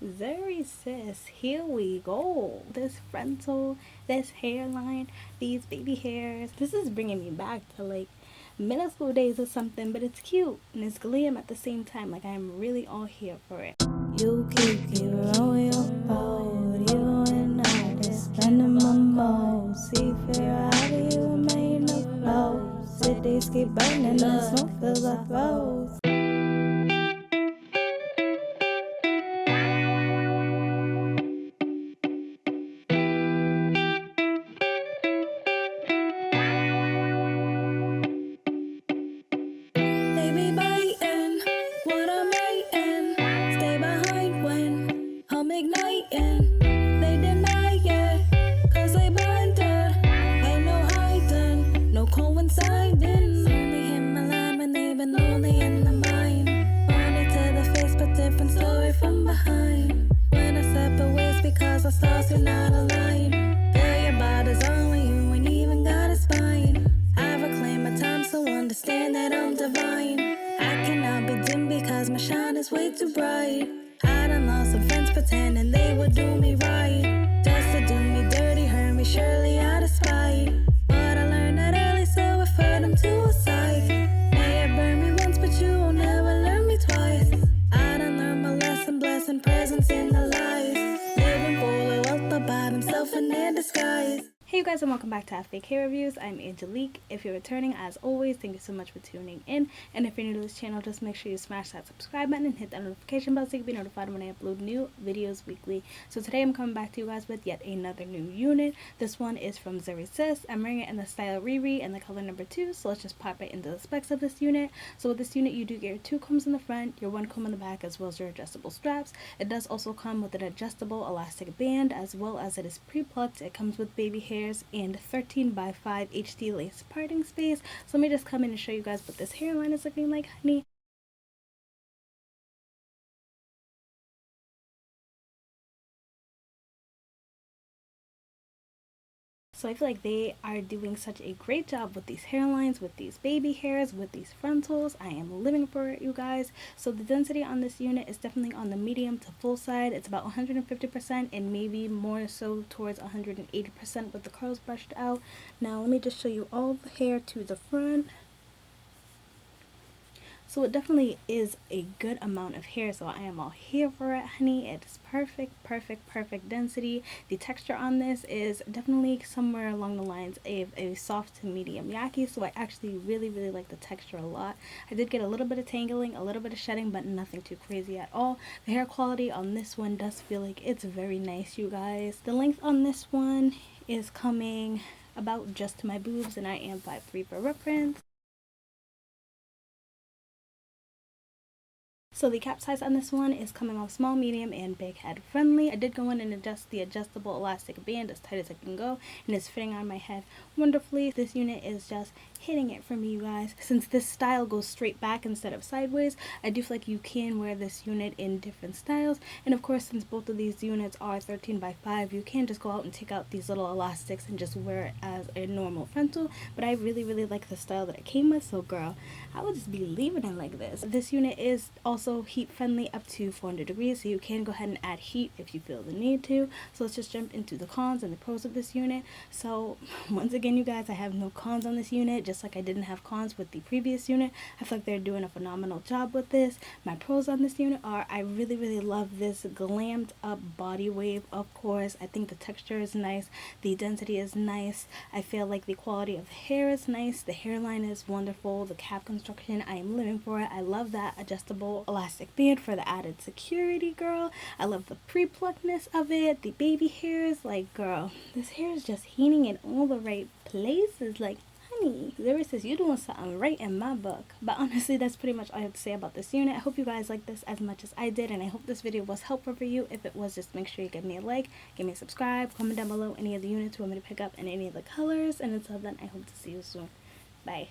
Zury Sis, here we go. This frontal, this hairline, these baby hairs. This is bringing me back to like middle school days or something, but it's cute and it's glam at the same time. Like, I'm really all here for it. You keep on your boat, you and I just spending my mode. See fair, how do you remain afloat? Cities keep burning, the smoke fills our throats. Baby biting, what I'm eating. Stay behind when I'm igniting. They deny it, cause they blinded. Ain't no hiding, no coinciding. Only hit my line when they've been lonely in the mind. Body to the face, but different story from behind. When I separate ways because our stars do not align. Feel your body's on when you ain't even got a spine. I reclaim my time, so understand that I'm divine. I cannot be dim because my shine is way too bright. I done lost some friends pretending they would do me right. Just to do me dirty, hurt me surely out of spite. But I learned that early, so refer them to a side. May it burn me once, but you will never learn me twice. I done learned my lesson, blessing presence in the lies. Living full of wealth about himself in their disguise. Hey you guys, and welcome back to Fake Hair Reviews. I'm Angelique. If you're returning, as always, thank you so much for tuning in. And if you're new to this channel, just make sure you smash that subscribe button and hit that notification bell so you can be notified when I upload new videos weekly. So today I'm coming back to you guys with yet another new unit. This one is from Zury Sis. I'm wearing it in the style Riri and the color number 2. So let's just pop right into the specs of this unit. So with this unit, you do get your 2 combs in the front, your 1 comb in the back, as well as your adjustable straps. It does also come with an adjustable elastic band, as well as it is pre-plucked. It comes with baby hairs and 13x5 HD lace parting space. So let me just come in and show you guys what this hairline is looking like, honey. So I feel like they are doing such a great job with these hairlines, with these baby hairs, with these frontals. I am living for it, you guys. So the density on this unit is definitely on the medium to full side. It's about 150% and maybe more so towards 180% with the curls brushed out. Now let me just show you all the hair to the front. So it definitely is a good amount of hair, so I am all here for it, honey. It's perfect density. The texture on this is definitely somewhere along the lines of a soft to medium yaki, so I actually really like the texture a lot. I did get a little bit of tangling, a little bit of shedding, but nothing too crazy at all. The hair quality on this one does feel like it's very nice, you guys. The length on this one is coming about just to my boobs, and I am 5'3" for reference. So the cap size on this one is coming off small, medium, and big head friendly. I did go in and adjust the adjustable elastic band as tight as I can go, and it's fitting on my head wonderfully. This unit is just hitting it for me, you guys. Since this style goes straight back instead of sideways, I do feel like you can wear this unit in different styles. And of course, since both of these units are 13x5, you can just go out and take out these little elastics and just wear it as a normal frontal. But I really like the style that it came with, so girl, I would just be leaving it like this. This unit is also heat friendly up to 400 degrees, so you can go ahead and add heat if you feel the need to. So let's just jump into the cons and the pros of this unit. So once again, you guys, I have no cons on this unit, just like I didn't have cons with the previous unit. I feel like they're doing a phenomenal job with this. My pros on this unit are I really love this glammed up body wave. Of course, I think the texture is nice, the density is nice, I feel like the quality of the hair is nice, the hairline is wonderful, the cap construction, I am living for it. I love that adjustable elastic band for the added security, girl. I love the pre-pluckness of it, the baby hairs. Like, girl, this hair is just heating in all the right places. Like, honey, Zury says you're doing something right in my book. But honestly, that's pretty much all I have to say about this unit. I hope you guys like this as much as I did, and I hope this video was helpful for you. If it was, just make sure you give me a like, give me a subscribe, comment down below any of the units you want me to pick up and any of the colors. And until then, I hope to see you soon. Bye.